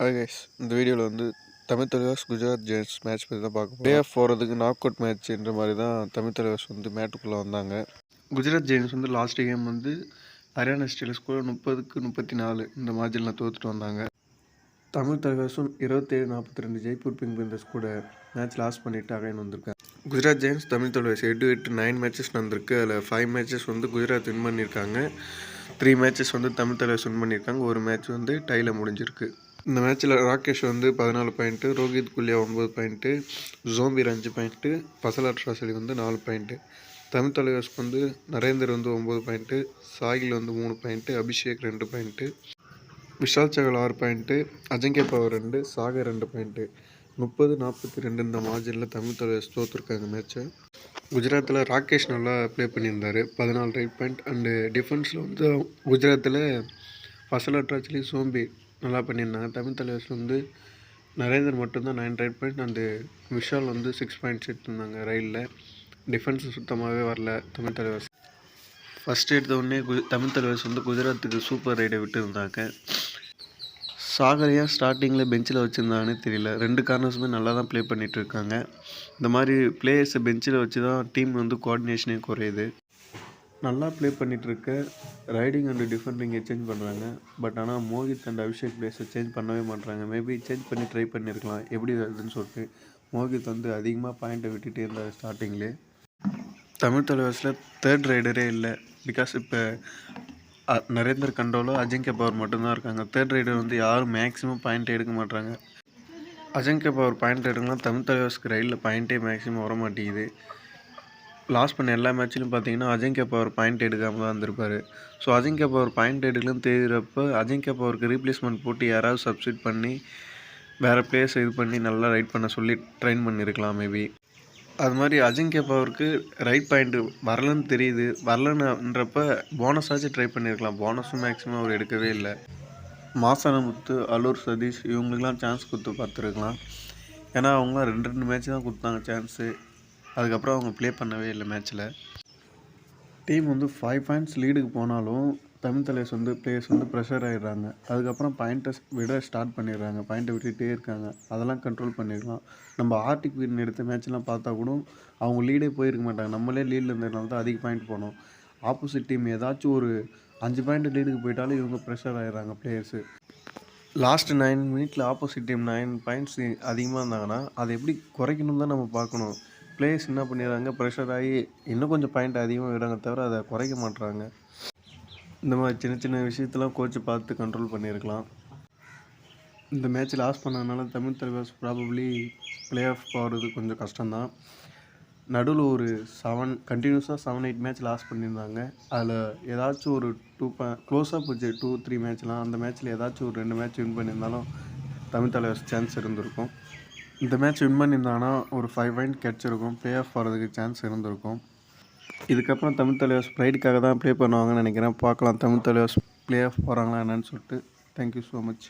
Hi guys, இந்த வீடியோவில் வந்து தமிழ் தலைவாஸ் குஜராத் ஜெயின்ஸ் மேட்ச் பற்றி தான் பார்க்க போகிறோம். ஆஃப் போகிறதுக்கு நாக் அவுட் மேட்ச்ன்ற மாதிரி தான் தமிழ் தலைவாஸ் வந்து மேட்டுக்குள்ளே வந்தாங்க. குஜராத் ஜெயின்ஸ் வந்து லாஸ்ட் கேம் வந்து ஹரியானா ஸ்டீலர்ஸ் கூட 30-34 இந்த மார்ஜினில் தோற்றுட்டு வந்தாங்க. தமிழ் தலைவாஸும் 27-42 ஜெய்ப்பூர் பிங்க் பந்தர்ஸ் கூட மேட்ச் லாஸ் பண்ணிவிட்டு அகைன் வந்திருக்காங்க. குஜராத் ஜெயின்ஸ் தமிழ் தலைவாஸ் 9 மேட்சஸ் நடந்திருக்கு. அதில் 5 மேட்சஸ் வந்து குஜராத் வின் பண்ணியிருக்காங்க. 3 மேட்சஸ் வந்து தமிழ் தலைவாஸ் வின் பண்ணியிருக்காங்க. ஒரு மேட்ச் வந்து டையில் முடிஞ்சிருக்கு. இந்த மேட்ச்சில் ராகேஷ் வந்து 14 பாயிண்ட்டு, ரோஹித் குல்யா 9 பாயிண்ட்டு, ஜோம்பீர் 5 பாயிண்ட்டு, பசலாட் ராசலி வந்து 4 பாயிண்ட்டு. தமிழ் தலைவாஸ்க்கு வந்து நரேந்தர் வந்து 9 பாயிண்ட்டு, சாகில் வந்து 3 point, Abhishek 2 point, Vishal Sehgal 6 point, Ajinkya Pawar 2, Sagar 2 point. 30-42 இந்த மார்ஜினில் தமிழ் தலைவாஸ் தோற்றுருக்காங்க மேட்ச்சை. குஜராத்தில் ராகேஷ் நல்லா ப்ளே பண்ணியிருந்தார், 14 ரைட் பாயிண்ட். அண்டு டிஃபென்ஸில் வந்து குஜராத்தில் பசலாட் ராசலி, சோம்பி நல்லா பண்ணியிருந்தாங்க. தமிழ் தலைவாஸில் வந்து நரேந்தர் மட்டும்தான் 9 ரைட் பாயிண்ட். அண்டு விஷால் வந்து 6 பாயிண்ட்ஸ் எடுத்திருந்தாங்க ரயிலில். டிஃபென்ஸ் சுத்தமாகவே வரல தமிழ் தலைவாஸ். ஃபஸ்ட் எடுத்த உடனே தமிழ் தலைவாஸ் வந்து குஜராத்துக்கு சூப்பர் ரைடை விட்டுருந்தாங்க. சாகரையாக ஸ்டார்டிங்கில் பெஞ்சில் வச்சுருந்தாங்கன்னு தெரியல. 2 கார்னர்ஸுமே நல்லா தான் ப்ளே பண்ணிகிட்டு இருக்காங்க. இந்த மாதிரி பிளேயர்ஸை பெஞ்சில் வச்சு தான் டீம் வந்து கோஆர்டினேஷனே குறையுது. நல்லா ப்ளே பண்ணிகிட்ருக்க ரைடிங் அண்டு டிஃபெண்டிங்கை சேஞ்ச் பண்ணுறாங்க. பட் ஆனால் மோகித் அண்ட் அபிஷேக் பிளேஸை சேஞ்ச் பண்ணவே மாட்டுறாங்க. மேபி சேஞ்ச் பண்ணி ட்ரை பண்ணியிருக்கலாம் எப்படி வருதுன்னு சொல்லிட்டு. மோகித் வந்து அதிகமாக பாயிண்ட்டை விட்டுகிட்டே இருந்தார் ஸ்டார்டிங்லேயே. தமிழ் தலைவாஸில் 3rd ரைடரே இல்லை. பிகாஸ் இப்போ நரேந்தர் கண்டோலோ, அஜங்கிய பவர் மட்டும்தான் இருக்காங்க. 3rd ரைடர் வந்து யாரும் மேக்ஸிமம் பாயிண்ட்டை எடுக்க மாட்டாங்க. அஜங்கிய பவர் பாயிண்ட் எடுக்கலாம். தமிழ் தலைவாஸ்க்கு ரயிலில் பாயிண்ட்டே மேக்ஸிமம் வர மாட்டேங்குது. லாஸ் பண்ண எல்லா மேட்ச்லையும் பார்த்தீங்கன்னா அஜங்கிய பவர் பாயிண்ட் எடுக்காமல் தான் இருந்திருப்பார். ஸோ அஜங்கிய பவர் பாயிண்ட் எடுக்கலன்னு தெரிகிறப்ப அஜங்கிய பவருக்கு ரீப்ளேஸ்மெண்ட் போட்டு யாராவது சப்ஸ்டியூட் பண்ணி வேறு பிளேயர்ஸ் இது பண்ணி நல்லா ரைட் பண்ண சொல்லி ட்ரெயின் பண்ணியிருக்கலாம் மேபி. அது மாதிரி அஜங்கிய பவருக்கு ரைட் பாயிண்ட் வரலன்னு தெரியுது. வரலன்றப்ப போனஸ் ஆச்சு ட்ரை பண்ணியிருக்கலாம். போனஸும் மேக்ஸிமம் அவர் எடுக்கவே இல்லை. மாசானமுத்து, அலூர் சதீஷ் இவங்களுக்கெல்லாம் சான்ஸ் கொடுத்து பார்த்துருக்கலாம். ஏன்னா அவங்களாம் 2 மேட்ச் தான் கொடுத்தாங்க சான்ஸு. அதுக்கப்புறம் அவங்க ப்ளே பண்ணவே இல்லை மேட்ச்சில். டீம் வந்து 5 பாயிண்ட்ஸ் லீடுக்கு போனாலும் தமிழ் தலைவாஸ் வந்து பிளேயர்ஸ் வந்து ப்ரெஷர் ஆகிடுறாங்க. அதுக்கப்புறம் பாயிண்ட்டை விட ஸ்டார்ட் பண்ணிடுறாங்க. பாயிண்ட்டை விட்டுகிட்டே இருக்காங்க. அதெல்லாம் கண்ட்ரோல் பண்ணிடலாம். நம்ம ஆர்டிக் வீரன் எடுத்த மேட்ச்லாம் பார்த்தா கூட அவங்க லீடே போயிருக்க மாட்டாங்க. நம்மளே லீடில் இருந்ததுனால தான் அதிக பாயிண்ட் போனோம். ஆப்போசிட் டீம் ஏதாச்சும் ஒரு 5 பாயிண்ட் லீடுக்கு போயிட்டாலும் இவங்க ப்ரெஷர் ஆகிடுறாங்க பிளேயர்ஸு. லாஸ்ட்டு 9 மினிட்ல ஆப்போசிட் டீம் 9 பாயிண்ட்ஸ் அதிகமாக இருந்தாங்கன்னா அதை எப்படி குறைக்கணும் தான் நம்ம பார்க்கணும். பிளேயர்ஸ் என்ன பண்ணிடுறாங்க, ப்ரெஷர் ஆகி இன்னும் கொஞ்சம் பாயிண்ட் அதிகமாக விடுறாங்க தவிர அதை குறைக்க மாட்டுறாங்க. இந்த மாதிரி சின்ன சின்ன விஷயத்தெல்லாம் கோச்சை பார்த்து கண்ட்ரோல் பண்ணியிருக்கலாம். இந்த மேட்ச் லாஸ் பண்ணதுனால Tamil Thalaivas probably play off போகிறது கொஞ்சம் கஷ்டம்தான். நடுவில் ஒரு கண்டினியூஸாக 7-8 மேட்ச் லாஸ் பண்ணியிருந்தாங்க. அதில் ஏதாச்சும் ஒரு க்ளோஸாக போச்சு 2-3 மேட்ச்லாம். அந்த மேட்ச்சில் ஏதாச்சும் ஒரு 2 மேட்ச் வின் பண்ணியிருந்தாலும் தமிழ் தலைவாஸ் சான்ஸ் இருந்திருக்கும். இந்த மேட்ச் வின் பண்ணியிருந்தாங்கன்னா ஒரு 5 பாயிண்ட் கிடச்சிருக்கும். ப்ளே ஆஃப் போகிறதுக்கு சான்ஸ் இருந்திருக்கும். இதுக்கப்புறம் தமிழ் தலைவாஸ் ப்ரைடுக்காக தான் ப்ளே பண்ணுவாங்கன்னு நினைக்கிறேன். பார்க்கலாம் தமிழ் தலைவாஸ் ப்ளே ஆஃப் போகிறாங்களா என்னன்னு சொல்லிட்டு. Thank you so much.